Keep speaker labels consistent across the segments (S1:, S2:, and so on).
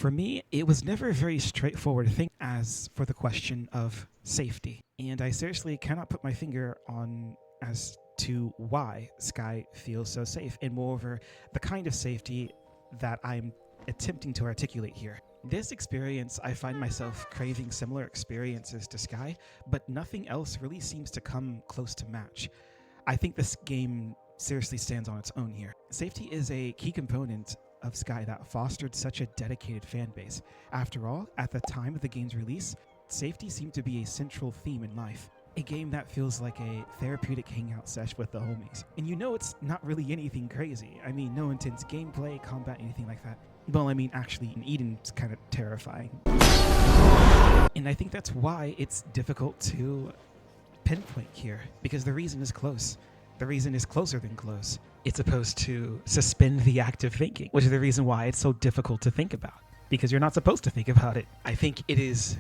S1: For me, it was never a very straightforward thing as for the question of safety. And I seriously cannot put my finger on as to why Sky feels so safe, and moreover, the kind of safety that I'm attempting to articulate here. This experience, I find myself craving similar experiences to Sky, but nothing else really seems to come close to match. I think this game seriously stands on its own here. Safety is a key component of Sky that fostered such a dedicated fan base. After all, at the time of the game's release, safety seemed to be a central theme in life. A game that feels like a therapeutic hangout sesh with the homies. And you know it's not really anything crazy. I mean, no intense gameplay, combat, anything like that. Well, I mean, actually, in Eden's kind of terrifying. And I think that's why it's difficult to pinpoint here, because the reason is close. The reason is closer than close. It's supposed to suspend the act of thinking, which is the reason why it's so difficult to think about, because you're not supposed to think about it. I think it is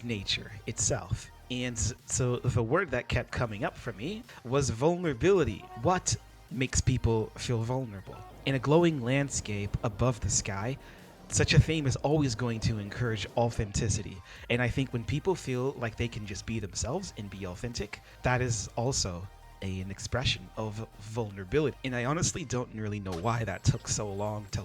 S1: nature itself. And so the word that kept coming up for me was vulnerability. What makes people feel vulnerable? In a glowing landscape above the sky, such a theme is always going to encourage authenticity. And I think when people feel like they can just be themselves and be authentic, that is also an expression of vulnerability. And I honestly don't really know why that took so long to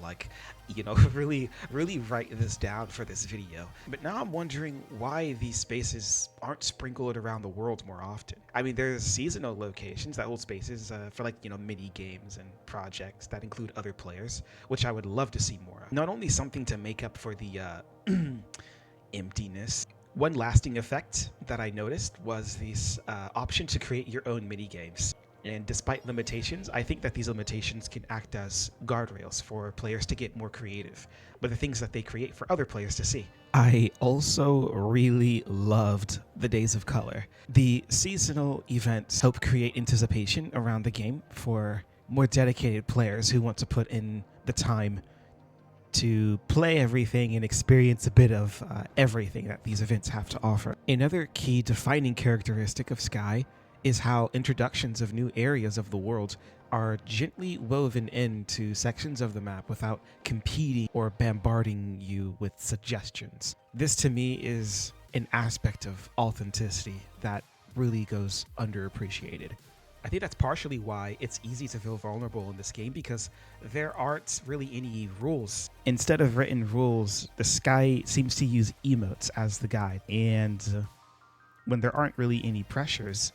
S1: really write this down for this video. But now I'm wondering why these spaces aren't sprinkled around the world more often. I mean, there's seasonal locations that hold spaces for mini games and projects that include other players, which I would love to see more of. Not only something to make up for the emptiness. One lasting effect that I noticed was this option to create your own mini games. And despite limitations, I think that these limitations can act as guardrails for players to get more creative, but the things that they create for other players to see. I also really loved the Days of Color. The seasonal events help create anticipation around the game for more dedicated players who want to put in the time to play everything and experience a bit of everything that these events have to offer. Another key defining characteristic of Sky is how introductions of new areas of the world are gently woven into sections of the map without competing or bombarding you with suggestions. This to me is an aspect of authenticity that really goes underappreciated. I think that's partially why it's easy to feel vulnerable in this game, because there aren't really any rules. Instead of written rules, the Sky seems to use emotes as the guide. And when there aren't really any pressures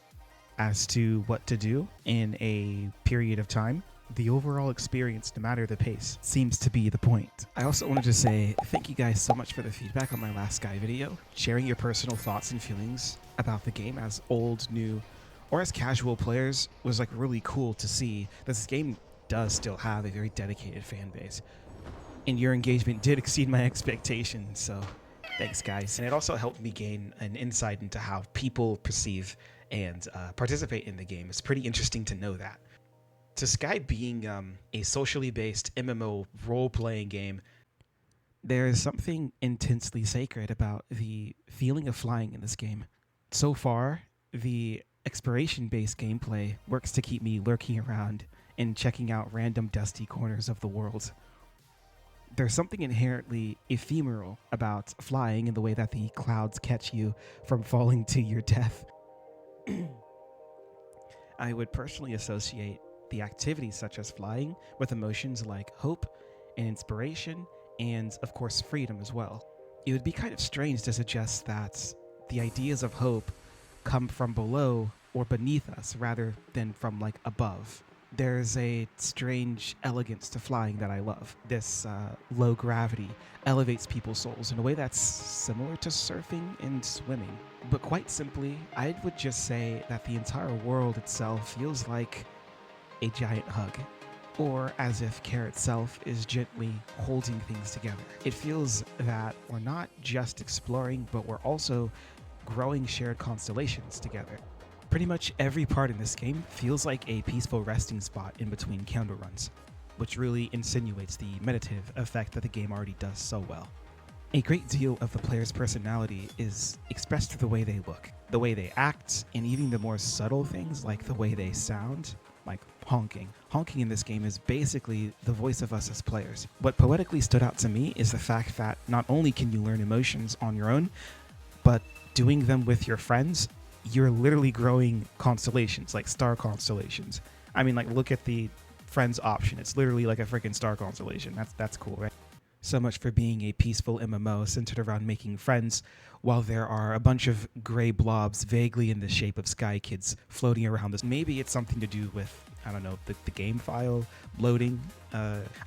S1: as to what to do in a period of time, the overall experience, no matter the pace, seems to be the point. I also wanted to say thank you guys so much for the feedback on my last Sky video, sharing your personal thoughts and feelings about the game as old, new, or as casual players was really cool to see. This game does still have a very dedicated fan base, and your engagement did exceed my expectations, so thanks guys. And it also helped me gain an insight into how people perceive and participate in the game. It's pretty interesting to know that. To Sky being a socially based MMO role-playing game, there is something intensely sacred about the feeling of flying in this game. So far, the exploration-based gameplay works to keep me lurking around and checking out random dusty corners of the world. There's something inherently ephemeral about flying in the way that the clouds catch you from falling to your death. I would personally associate the activities such as flying with emotions like hope and inspiration, and of course freedom as well. It would be kind of strange to suggest that the ideas of hope come from below or beneath us rather than from above. There's a strange elegance to flying that I love. This low gravity elevates people's souls in a way that's similar to surfing and swimming. But quite simply, I would just say that the entire world itself feels like a giant hug, or as if Care itself is gently holding things together. It feels that we're not just exploring, but we're also growing shared constellations together. Pretty much every part in this game feels like a peaceful resting spot in between counter runs, which really insinuates the meditative effect that the game already does so well. A great deal of the player's personality is expressed through the way they look, the way they act, and even the more subtle things like the way they sound, like honking. Honking in this game is basically the voice of us as players. What poetically stood out to me is the fact that not only can you learn emotions on your own, but doing them with your friends, you're literally growing constellations, like star constellations. I mean, like, look at the friends option. It's literally like a freaking star constellation. That's cool, right? So much for being a peaceful MMO centered around making friends, while there are a bunch of gray blobs vaguely in the shape of sky kids floating around this. Maybe it's something to do with, I don't know, the game file loading.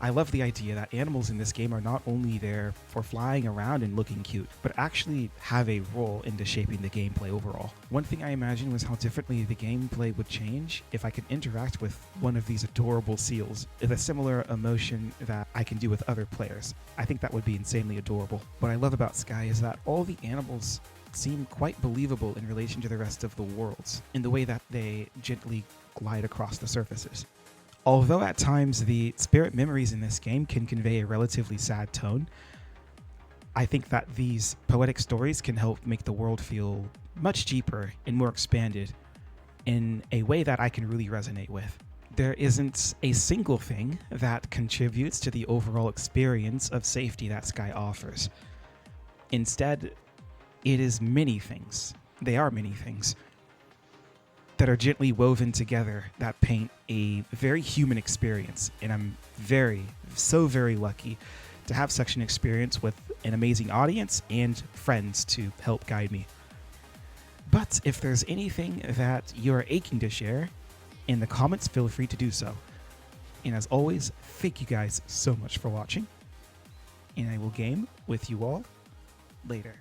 S1: I love the idea that animals in this game are not only there for flying around and looking cute, but actually have a role into shaping the gameplay overall. One thing I imagined was how differently the gameplay would change if I could interact with one of these adorable seals with a similar emotion that I can do with other players. I think that would be insanely adorable. What I love about Sky is that all the animals seem quite believable in relation to the rest of the worlds, in the way that they gently glide across the surfaces. Although at times the spirit memories in this game can convey a relatively sad tone, I think that these poetic stories can help make the world feel much deeper and more expanded in a way that I can really resonate with. There isn't a single thing that contributes to the overall experience of safety that Sky offers. Instead, it is many things. They are many things that are gently woven together that paint a very human experience. And I'm so very lucky to have such an experience with an amazing audience and friends to help guide me. But if there's anything that you're aching to share in the comments, feel free to do so. And as always, thank you guys so much for watching. And I will game with you all later.